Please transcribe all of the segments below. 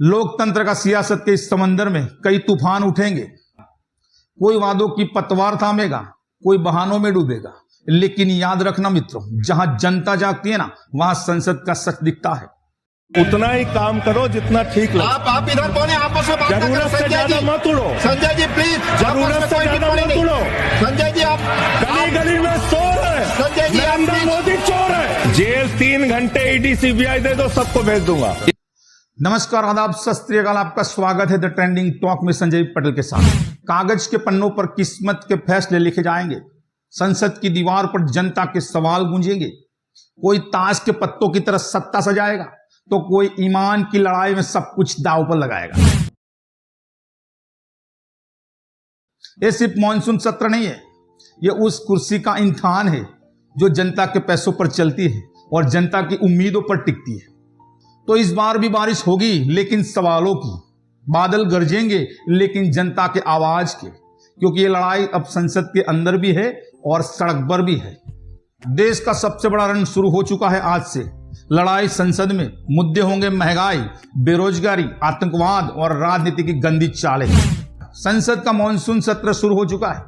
लोकतंत्र का सियासत के इस समंदर में कई तूफान उठेंगे। कोई वादों की पतवार थामेगा, कोई बहानों में डूबेगा। लेकिन याद रखना मित्रों, जहां जनता जागती है ना, वहां संसद का सच दिखता है। उतना ही काम करो जितना ठीक लगे। आप इधर कौन है? आपस में बात ना जरूरत करो, से संजय ज्यादा जी। मत उड़ो। संजय जी प्लीज, जरूरत से ज्यादा मत उड़ो। संजय जी आप गली गली में चोर है। संजय जी, आप नरेंद्र please- मोदी चोर है। जेल 3 घंटे ईडी सीबीआई दे दो, सबको भेज दूंगा। नमस्कार, आदाब, सत श्री अकाल। आपका स्वागत है द ट्रेंडिंग टॉक में संजय पटेल के साथ। कागज के पन्नों पर किस्मत के फैसले लिखे जाएंगे। संसद की दीवार पर जनता के सवाल गूंजेंगे। कोई ताश के पत्तों की तरह सत्ता सजाएगा, तो कोई ईमान की लड़ाई में सब कुछ दांव पर लगाएगा। ये सिर्फ मॉनसून सत्र नहीं है, ये उस कुर्सी का इम्तिहान है जो जनता के पैसों पर चलती है और जनता की उम्मीदों पर टिकती है। तो इस बार भी बारिश होगी, लेकिन सवालों की। बादल गरजेंगे, लेकिन जनता के आवाज के। क्योंकि ये लड़ाई अब संसद के अंदर भी है और सड़क पर भी है। देश का सबसे बड़ा रण शुरू हो चुका है आज से। लड़ाई संसद में। मुद्दे होंगे महंगाई, बेरोजगारी, आतंकवाद और राजनीति की गंदी चालें। संसद का मॉनसून सत्र शुरू हो चुका है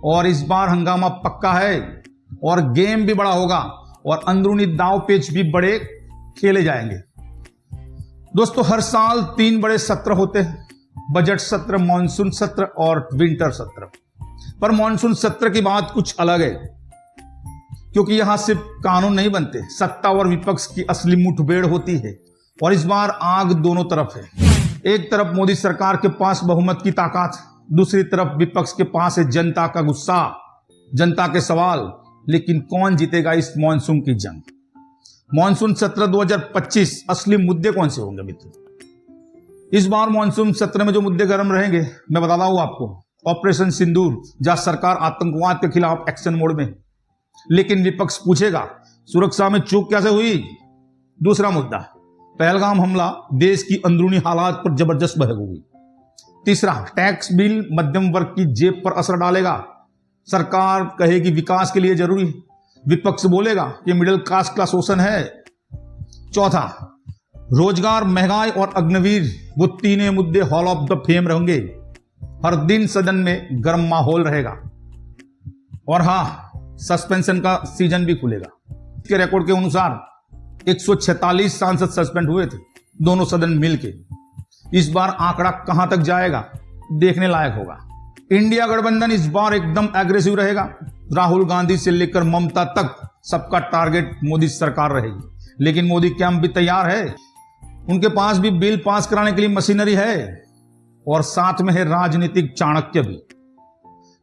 और इस बार हंगामा पक्का है और गेम भी बड़ा होगा और अंदरूनी दांव पेच भी बड़े खेले जाएंगे। दोस्तों, हर साल 3 बड़े सत्र होते हैं, बजट सत्र, मॉनसून सत्र और विंटर सत्र। पर मॉनसून सत्र की बात कुछ अलग है, क्योंकि यहां सिर्फ कानून नहीं बनते, सत्ता और विपक्ष की असली मुठभेड़ होती है। और इस बार आग दोनों तरफ है। एक तरफ मोदी सरकार के पास बहुमत की ताकत, दूसरी तरफ विपक्ष के पास है जनता का गुस्सा, जनता के सवाल। लेकिन कौन जीतेगा इस मॉनसून की जंग? मॉनसून सत्र 2025 असली मुद्दे कौन से होंगे मित्रों? इस बार मॉनसून सत्र में जो मुद्दे गर्म रहेंगे, मैं बताता हूं आपको। ऑपरेशन सिंदूर, जहां सरकार आतंकवाद के खिलाफ एक्शन मोड में, लेकिन विपक्ष पूछेगा सुरक्षा में चूक कैसे हुई। दूसरा मुद्दा, पहलगाम हमला देश की अंदरूनी हालात पर जबरदस्त बहक हुई। तीसरा, टैक्स बिल मध्यम वर्ग की जेब पर असर डालेगा। सरकार कहेगी विकास के लिए जरूरी, विपक्ष बोलेगा कि मिडिल क्लास का शोषण है। चौथा, रोजगार, महंगाई और अग्निवीर, वो तीनों मुद्दे हॉल ऑफ द फेम रहेंगे। हर दिन सदन में गर्म माहौल रहेगा। और हां, सस्पेंशन का सीजन भी खुलेगा। के रिकॉर्ड के अनुसार 146 सांसद सस्पेंड हुए थे, दोनों सदन मिलके। इस बार आंकड़ा कहां तक जाएगा, देखने लायक होगा। इंडिया गठबंधन इस बार एकदम एग्रेसिव रहेगा। राहुल गांधी से लेकर ममता तक सबका टारगेट मोदी सरकार रहेगी। लेकिन मोदी कैंप भी तैयार है, उनके पास भी बिल पास कराने के लिए मशीनरी है और साथ में है राजनीतिक चाणक्य भी।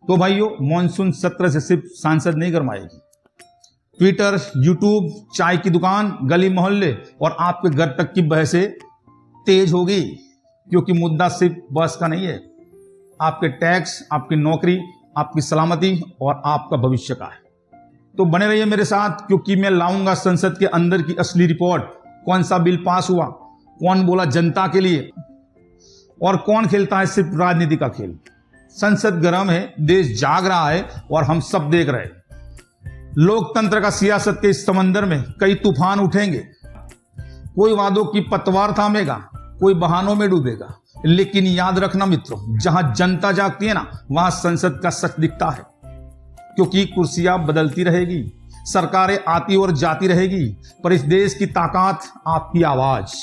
तो भाइयों, मॉनसून सत्र से सिर्फ सांसद नहीं गरमाएगी, ट्विटर, यूट्यूब, चाय की दुकान, गली मोहल्ले और आपके घर तक की बहसें तेज होगी। क्योंकि मुद्दा सिर्फ बस का नहीं है, आपके टैक्स, आपकी नौकरी, आपकी सलामती और आपका भविष्य का है। तो बने रहिए मेरे साथ, क्योंकि मैं लाऊंगा संसद के अंदर की असली रिपोर्ट। कौन सा बिल पास हुआ, कौन बोला जनता के लिए और कौन खेलता है सिर्फ राजनीति का खेल। संसद गर्म है, देश जाग रहा है और हम सब देख रहे हैं। लोकतंत्र का सियासत के इस समंदर में कई तूफान उठेंगे। कोई वादों की पतवार थामेगा, कोई बहानों में डूबेगा। लेकिन याद रखना मित्रों, जहां जनता जागती है ना, वहां संसद का सच दिखता है। क्योंकि कुर्सियां बदलती रहेगी, सरकारें आती और जाती रहेगी, पर इस देश की ताकत आपकी आवाज।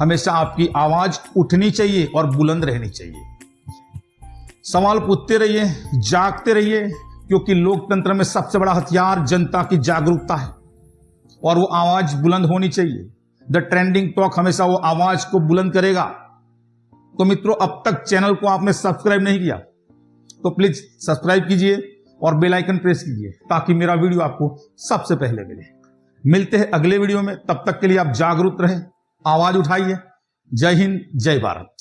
हमेशा आपकी आवाज उठनी चाहिए और बुलंद रहनी चाहिए। सवाल पूछते रहिए, जागते रहिए, क्योंकि लोकतंत्र में सबसे बड़ा हथियार जनता की जागरूकता है और वो आवाज बुलंद होनी चाहिए। द ट्रेंडिंग टॉक हमेशा वो आवाज को बुलंद करेगा। तो मित्रों, अब तक चैनल को आपने सब्सक्राइब नहीं किया तो प्लीज सब्सक्राइब कीजिए और बेल आइकन प्रेस कीजिए, ताकि मेरा वीडियो आपको सबसे पहले मिले। मिलते हैं अगले वीडियो में, तब तक के लिए आप जागरूक रहें, आवाज उठाइए। जय हिंद, जय भारत।